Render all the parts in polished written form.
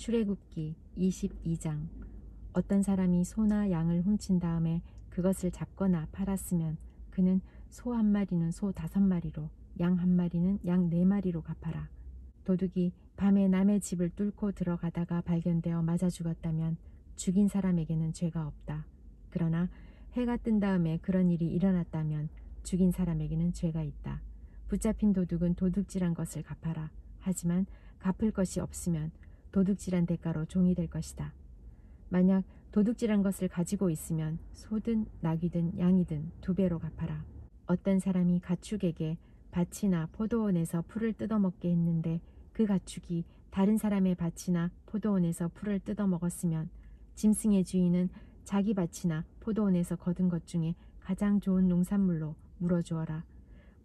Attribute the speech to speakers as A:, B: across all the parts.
A: 출애굽기 22장. 어떤 사람이 소나 양을 훔친 다음에 그것을 잡거나 팔았으면 그는 소 한 마리는 소 5마리로, 양 한 마리는 양 4마리로 갚아라. 도둑이 밤에 남의 집을 뚫고 들어가다가 발견되어 맞아 죽었다면 죽인 사람에게는 죄가 없다. 그러나 해가 뜬 다음에 그런 일이 일어났다면 죽인 사람에게는 죄가 있다. 붙잡힌 도둑은 도둑질한 것을 갚아라. 하지만 갚을 것이 없으면 도둑질한 대가로 종이 될 것이다. 만약 도둑질한 것을 가지고 있으면 소든 낙이든 양이든 2배로 갚아라. 어떤 사람이 가축에게 밭이나 포도원에서 풀을 뜯어먹게 했는데 그 가축이 다른 사람의 밭이나 포도원에서 풀을 뜯어먹었으면 짐승의 주인은 자기 밭이나 포도원에서 거둔 것 중에 가장 좋은 농산물로 물어주어라.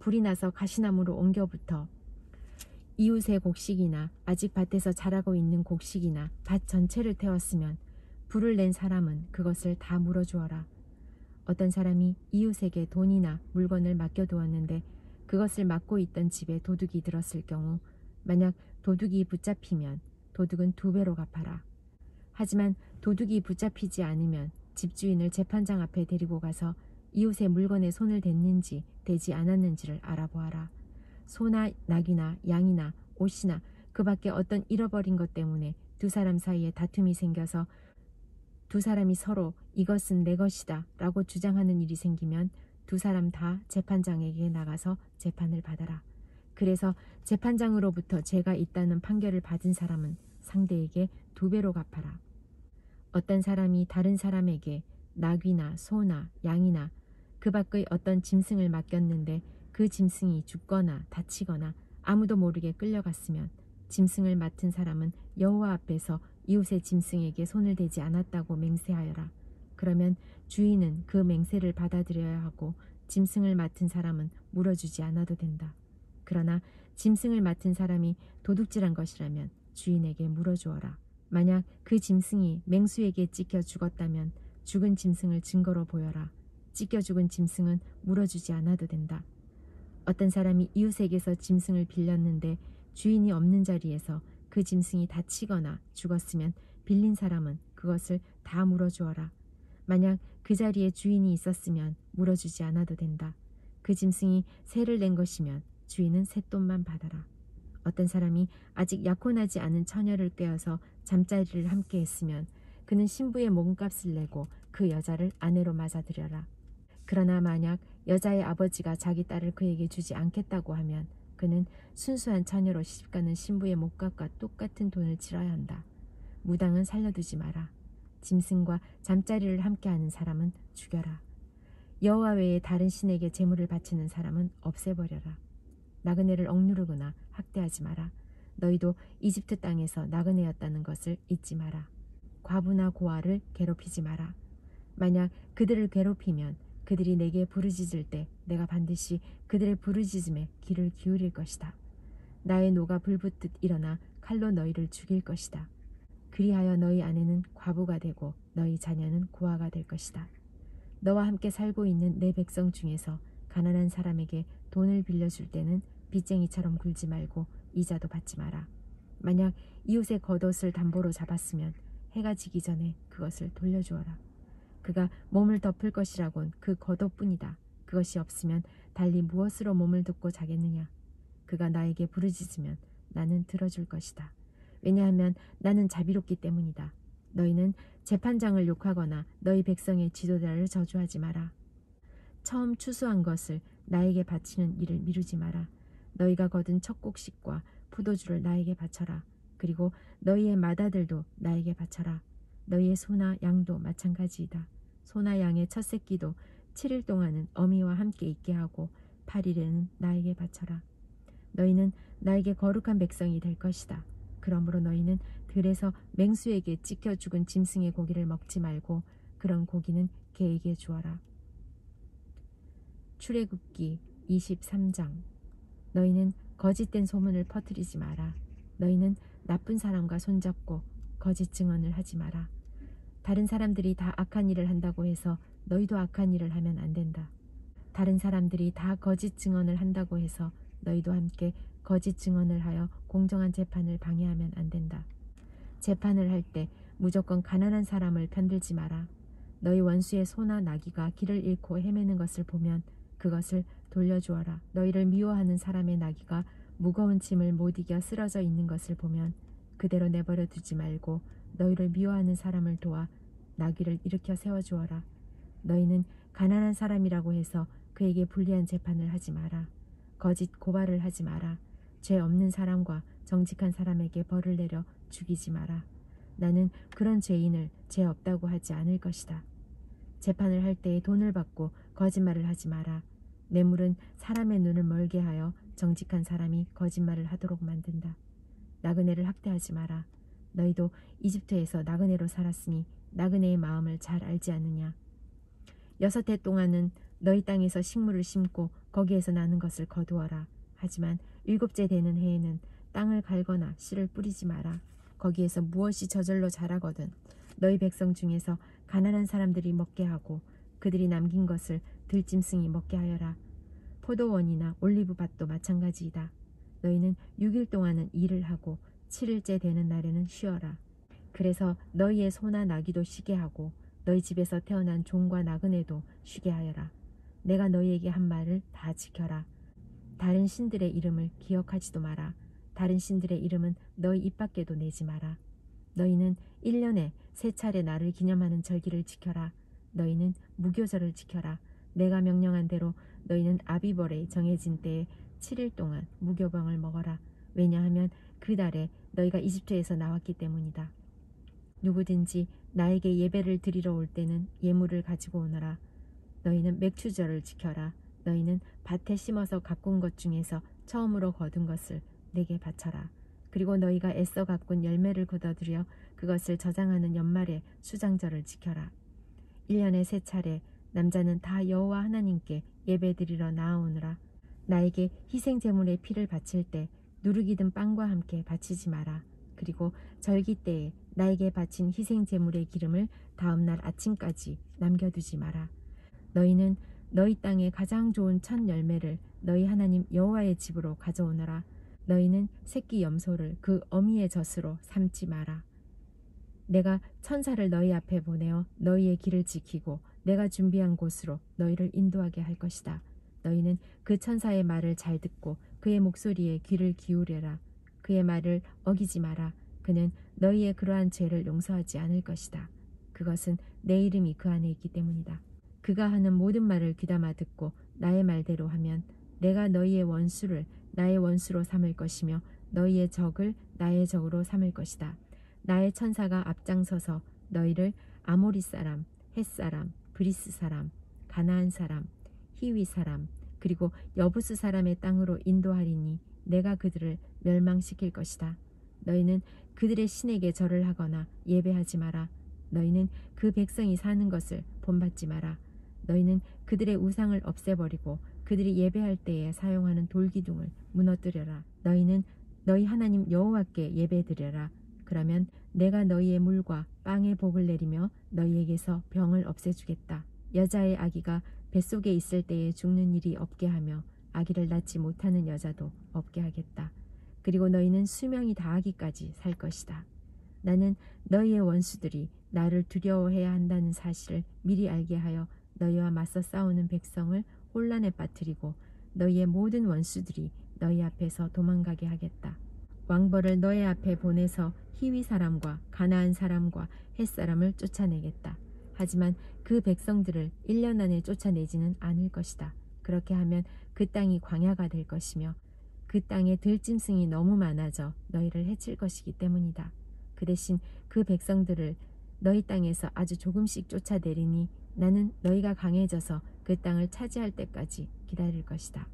A: 불이 나서 가시나무로 옮겨붙어 이웃의 곡식이나 아직 밭에서 자라고 있는 곡식이나 밭 전체를 태웠으면 불을 낸 사람은 그것을 다 물어주어라. 어떤 사람이 이웃에게 돈이나 물건을 맡겨두었는데 그것을 맡고 있던 집에 도둑이 들었을 경우 만약 도둑이 붙잡히면 도둑은 2배로 갚아라. 하지만 도둑이 붙잡히지 않으면 집주인을 재판장 앞에 데리고 가서 이웃의 물건에 손을 댔는지 대지 않았는지를 알아보아라. 소나 낙이나 양이나 옷이나 그 밖에 어떤 잃어버린 것 때문에 2 사람 사이에 다툼이 생겨서 2 사람이 서로 이것은 내 것이다 라고 주장하는 일이 생기면 2 사람 다 재판장에게 나가서 재판을 받아라. 그래서 재판장으로부터 죄가 있다는 판결을 받은 사람은 상대에게 2배로 갚아라. 어떤 사람이 다른 사람에게 낙이나 소나 양이나 그 밖의 어떤 짐승을 맡겼는데 그 짐승이 죽거나 다치거나 아무도 모르게 끌려갔으면 짐승을 맡은 사람은 여호와 앞에서 이웃의 짐승에게 손을 대지 않았다고 맹세하여라. 그러면 주인은 그 맹세를 받아들여야 하고 짐승을 맡은 사람은 물어주지 않아도 된다. 그러나 짐승을 맡은 사람이 도둑질한 것이라면 주인에게 물어주어라. 만약 그 짐승이 맹수에게 찢겨 죽었다면 죽은 짐승을 증거로 보여라. 찢겨 죽은 짐승은 물어주지 않아도 된다. 어떤 사람이 이웃에게서 짐승을 빌렸는데 주인이 없는 자리에서 그 짐승이 다치거나 죽었으면 빌린 사람은 그것을 다 물어주어라. 만약 그 자리에 주인이 있었으면 물어주지 않아도 된다. 그 짐승이 새를 낸 것이면 주인은 쇳돈만 받아라. 어떤 사람이 아직 약혼하지 않은 처녀를 꿰어서 잠자리를 함께 했으면 그는 신부의 몸값을 내고 그 여자를 아내로 맞아들여라. 그러나 만약 여자의 아버지가 자기 딸을 그에게 주지 않겠다고 하면 그는 순수한 처녀로 시집가는 신부의 몸값과 똑같은 돈을 치러야 한다. 무당은 살려두지 마라. 짐승과 잠자리를 함께하는 사람은 죽여라. 여호와 외에 다른 신에게 제물을 바치는 사람은 없애버려라. 나그네를 억누르거나 학대하지 마라. 너희도 이집트 땅에서 나그네였다는 것을 잊지 마라. 과부나 고아를 괴롭히지 마라. 만약 그들을 괴롭히면 그들이 내게 부르짖을 때 내가 반드시 그들의 부르짖음에 귀를 기울일 것이다. 나의 노가 불붙듯 일어나 칼로 너희를 죽일 것이다. 그리하여 너희 아내는 과부가 되고 너희 자녀는 고아가 될 것이다. 너와 함께 살고 있는 내 백성 중에서 가난한 사람에게 돈을 빌려줄 때는 빚쟁이처럼 굴지 말고 이자도 받지 마라. 만약 이웃의 겉옷을 담보로 잡았으면 해가 지기 전에 그것을 돌려주어라. 그가 몸을 덮을 것이라곤 그 겉옷뿐이다. 그것이 없으면 달리 무엇으로 몸을 덮고 자겠느냐. 그가 나에게 부르짖으면 나는 들어줄 것이다. 왜냐하면 나는 자비롭기 때문이다. 너희는 재판장을 욕하거나 너희 백성의 지도자를 저주하지 마라. 처음 추수한 것을 나에게 바치는 일을 미루지 마라. 너희가 거둔 첫 곡식과 포도주를 나에게 바쳐라. 그리고 너희의 맏아들도 나에게 바쳐라. 너희의 소나 양도 마찬가지이다. 소나 양의 첫 새끼도 7일 동안은 어미와 함께 있게 하고 8일에는 나에게 바쳐라. 너희는 나에게 거룩한 백성이 될 것이다. 그러므로 너희는 들에서 맹수에게 찢겨 죽은 짐승의 고기를 먹지 말고 그런 고기는 개에게 주어라. 출애굽기 23장. 너희는 거짓된 소문을 퍼뜨리지 마라. 너희는 나쁜 사람과 손잡고 거짓 증언을 하지 마라. 다른 사람들이 다 악한 일을 한다고 해서 너희도 악한 일을 하면 안 된다. 다른 사람들이 다 거짓 증언을 한다고 해서 너희도 함께 거짓 증언을 하여 공정한 재판을 방해하면 안 된다. 재판을 할 때 무조건 가난한 사람을 편들지 마라. 너희 원수의 소나 나귀가 길을 잃고 헤매는 것을 보면 그것을 돌려주어라. 너희를 미워하는 사람의 나귀가 무거운 짐을 못 이겨 쓰러져 있는 것을 보면 그대로 내버려 두지 말고 너희를 미워하는 사람을 도와 나귀를 일으켜 세워주어라. 너희는 가난한 사람이라고 해서 그에게 불리한 재판을 하지 마라. 거짓 고발을 하지 마라. 죄 없는 사람과 정직한 사람에게 벌을 내려 죽이지 마라. 나는 그런 죄인을 죄 없다고 하지 않을 것이다. 재판을 할 때에 돈을 받고 거짓말을 하지 마라. 뇌물은 사람의 눈을 멀게 하여 정직한 사람이 거짓말을 하도록 만든다. 나그네를 학대하지 마라. 너희도 이집트에서 나그네로 살았으니 나그네의 마음을 잘 알지 않느냐. 6해 동안은 너희 땅에서 식물을 심고 거기에서 나는 것을 거두어라. 하지만 7째 되는 해에는 땅을 갈거나 씨를 뿌리지 마라. 거기에서 무엇이 저절로 자라거든 너희 백성 중에서 가난한 사람들이 먹게 하고 그들이 남긴 것을 들짐승이 먹게 하여라. 포도원이나 올리브밭도 마찬가지이다. 너희는 6일 동안은 일을 하고 7일째 되는 날에는 쉬어라. 그래서 너희의 소나 나귀도 쉬게 하고 너희 집에서 태어난 종과 나그네도 쉬게 하여라. 내가 너희에게 한 말을 다 지켜라. 다른 신들의 이름을 기억하지도 마라. 다른 신들의 이름은 너희 입 밖에도 내지 마라. 너희는 1년에 3차례 나를 기념하는 절기를 지켜라. 너희는 무교절을 지켜라. 내가 명령한 대로 너희는 아비벌에 정해진 때에 7일 동안 무교병을 먹어라. 왜냐하면 그 달에 너희가 이집트에서 나왔기 때문이다. 누구든지 나에게 예배를 드리러 올 때는 예물을 가지고 오너라. 너희는 맥추절을 지켜라. 너희는 밭에 심어서 가꾼 것 중에서 처음으로 거둔 것을 내게 바쳐라. 그리고 너희가 애써 가꾼 열매를 거둬들여 그것을 저장하는 연말에 수장절을 지켜라. 1년에 3차례 남자는 다 여호와 하나님께 예배드리러 나아오느라. 나에게 희생제물의 피를 바칠 때 누룩이든 빵과 함께 바치지 마라. 그리고 절기 때에 나에게 바친 희생제물의 기름을 다음날 아침까지 남겨두지 마라. 너희는 너희 땅의 가장 좋은 첫 열매를 너희 하나님 여호와의 집으로 가져오너라. 너희는 새끼 염소를 그 어미의 젖으로 삼지 마라. 내가 천사를 너희 앞에 보내어 너희의 길을 지키고 내가 준비한 곳으로 너희를 인도하게 할 것이다. 너희는 그 천사의 말을 잘 듣고 그의 목소리에 귀를 기울여라. 그의 말을 어기지 마라. 그는 너희의 그러한 죄를 용서하지 않을 것이다. 그것은 내 이름이 그 안에 있기 때문이다. 그가 하는 모든 말을 귀담아 듣고 나의 말대로 하면 내가 너희의 원수를 나의 원수로 삼을 것이며 너희의 적을 나의 적으로 삼을 것이다. 나의 천사가 앞장서서 너희를 아모리 사람, 헷 사람, 브리스 사람, 가나안 사람, 히위 사람, 그리고 여부스 사람의 땅으로 인도하리니 내가 그들을 멸망시킬 것이다. 너희는 그들의 신에게 절을 하거나 예배하지 마라. 너희는 그 백성이 사는 것을 본받지 마라. 너희는 그들의 우상을 없애버리고 그들이 예배할 때에 사용하는 돌기둥을 무너뜨려라. 너희는 너희 하나님 여호와께 예배드려라. 그러면 내가 너희의 물과 빵의 복을 내리며 너희에게서 병을 없애주겠다. 여자의 아기가 뱃속에 있을 때에 죽는 일이 없게 하며 아기를 낳지 못하는 여자도 없게 하겠다. 그리고 너희는 수명이 다하기까지 살 것이다. 나는 너희의 원수들이 나를 두려워해야 한다는 사실을 미리 알게 하여 너희와 맞서 싸우는 백성을 혼란에 빠뜨리고 너희의 모든 원수들이 너희 앞에서 도망가게 하겠다. 왕벌을 너희 앞에 보내서 히위 사람과 가나안 사람과 헷 사람을 쫓아내겠다. 하지만 그 백성들을 1년 안에 쫓아내지는 않을 것이다. 그렇게 하면 그 땅이 광야가 될 것이며 그 땅에 들짐승이 너무 많아져 너희를 해칠 것이기 때문이다. 그 대신 그 백성들을 너희 땅에서 아주 조금씩 쫓아내리니 나는 너희가 강해져서 그 땅을 차지할 때까지 기다릴 것이다.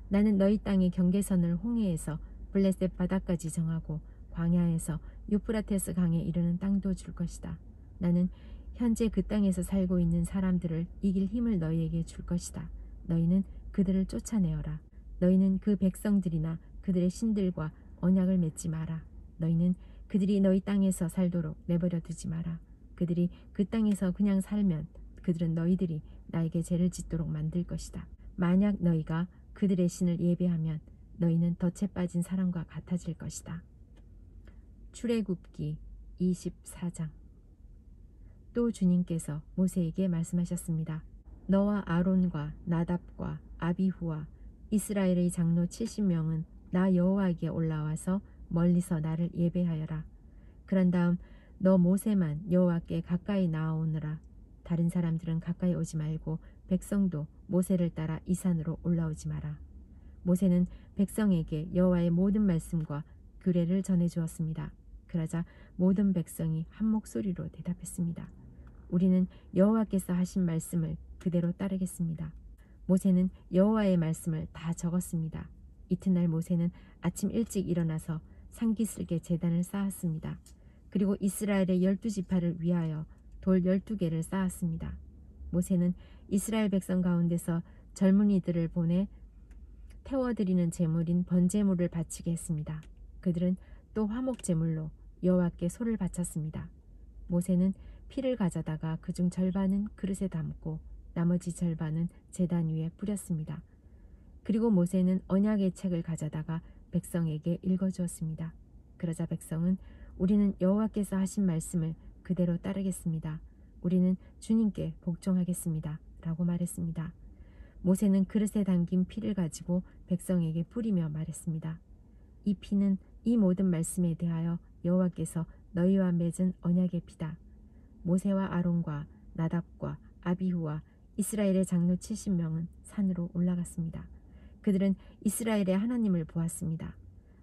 A: 나는 너희 땅의 경계선을 홍해에서 블레셋 바다까지 정하고 광야에서 유프라테스 강에 이르는 땅도 줄 것이다. 나는 현재 그 땅에서 살고 있는 사람들을 이길 힘을 너희에게 줄 것이다. 너희는 그들을 쫓아내어라. 너희는 그 백성들이나 그들의 신들과 언약을 맺지 마라. 너희는 그들이 너희 땅에서 살도록 내버려 두지 마라. 그들이 그 땅에서 그냥 살면 그들은 너희들이 나에게 죄를 짓도록 만들 것이다. 만약 너희가 그들의 신을 예배하면 너희는 덫에 빠진 사람과 같아질 것이다. 출애굽기 24장. 또 주님께서 모세에게 말씀하셨습니다. 너와 아론과 나답과 아비후와 이스라엘의 장로 70명은 나 여호와에게 올라와서 멀리서 나를 예배하여라. 그런 다음 너 모세만 여호와께 가까이 나아오느라. 다른 사람들은 가까이 오지 말고 백성도 모세를 따라 이 산으로 올라오지 마라. 모세는 백성에게 여호와의 모든 말씀과 규례를 전해주었습니다. 그러자 모든 백성이 한 목소리로 대답했습니다. 우리는 여호와께서 하신 말씀을 그대로 따르겠습니다. 모세는 여호와의 말씀을 다 적었습니다. 이튿날 모세는 아침 일찍 일어나서 상기슬게 제단을 쌓았습니다. 그리고 이스라엘의 12지파를 위하여 돌 12개를 쌓았습니다. 모세는 이스라엘 백성 가운데서 젊은이들을 보내 태워드리는 제물인 번제물을 바치게 했습니다. 그들은 또 화목제물로 여호와께 소를 바쳤습니다. 모세는 피를 가져다가 그중 절반은 그릇에 담고 나머지 절반은 제단 위에 뿌렸습니다. 그리고 모세는 언약의 책을 가져다가 백성에게 읽어주었습니다. 그러자 백성은 우리는 여호와께서 하신 말씀을 그대로 따르겠습니다. 우리는 주님께 복종하겠습니다. 라고 말했습니다. 모세는 그릇에 담긴 피를 가지고 백성에게 뿌리며 말했습니다. 이 피는 이 모든 말씀에 대하여 여호와께서 너희와 맺은 언약의 피다. 모세와 아론과 나답과 아비후와 이스라엘의 장로 70명은 산으로 올라갔습니다. 그들은 이스라엘의 하나님을 보았습니다.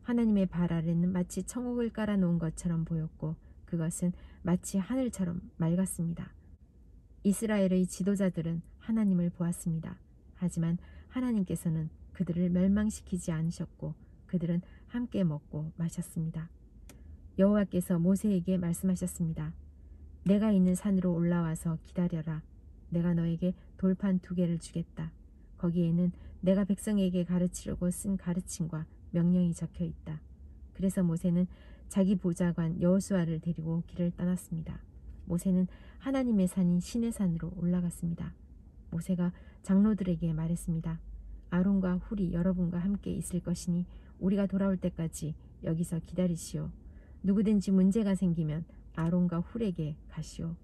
A: 하나님의 발 아래는 마치 청옥을 깔아놓은 것처럼 보였고 그것은 마치 하늘처럼 맑았습니다. 이스라엘의 지도자들은 하나님을 보았습니다. 하지만 하나님께서는 그들을 멸망시키지 않으셨고 그들은 함께 먹고 마셨습니다. 여호와께서 모세에게 말씀하셨습니다. 내가 있는 산으로 올라와서 기다려라. 내가 너에게 돌판 2개를 주겠다. 거기에는 내가 백성에게 가르치려고 쓴 가르침과 명령이 적혀 있다. 그래서 모세는 자기 보좌관 여호수아를 데리고 길을 떠났습니다. 모세는 하나님의 산인 시내산으로 올라갔습니다. 모세가 장로들에게 말했습니다. 아론과 훌이 여러분과 함께 있을 것이니 우리가 돌아올 때까지 여기서 기다리시오. 누구든지 문제가 생기면 아론과 훌에게 가시오.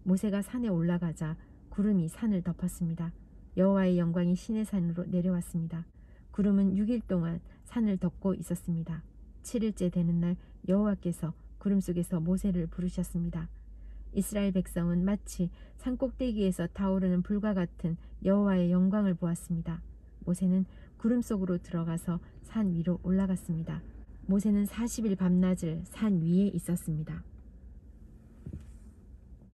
A: 모세가 산에 올라가자 구름이 산을 덮었습니다. 여호와의 영광이 시내산으로 내려왔습니다. 구름은 6일 동안 산을 덮고 있었습니다. 7일째 되는 날 여호와께서 구름 속에서 모세를 부르셨습니다. 이스라엘 백성은 마치 산꼭대기에서 타오르는 불과 같은 여호와의 영광을 보았습니다. 모세는 구름 속으로 들어가서 산 위로 올라갔습니다. 모세는 40일 밤낮을 산 위에 있었습니다.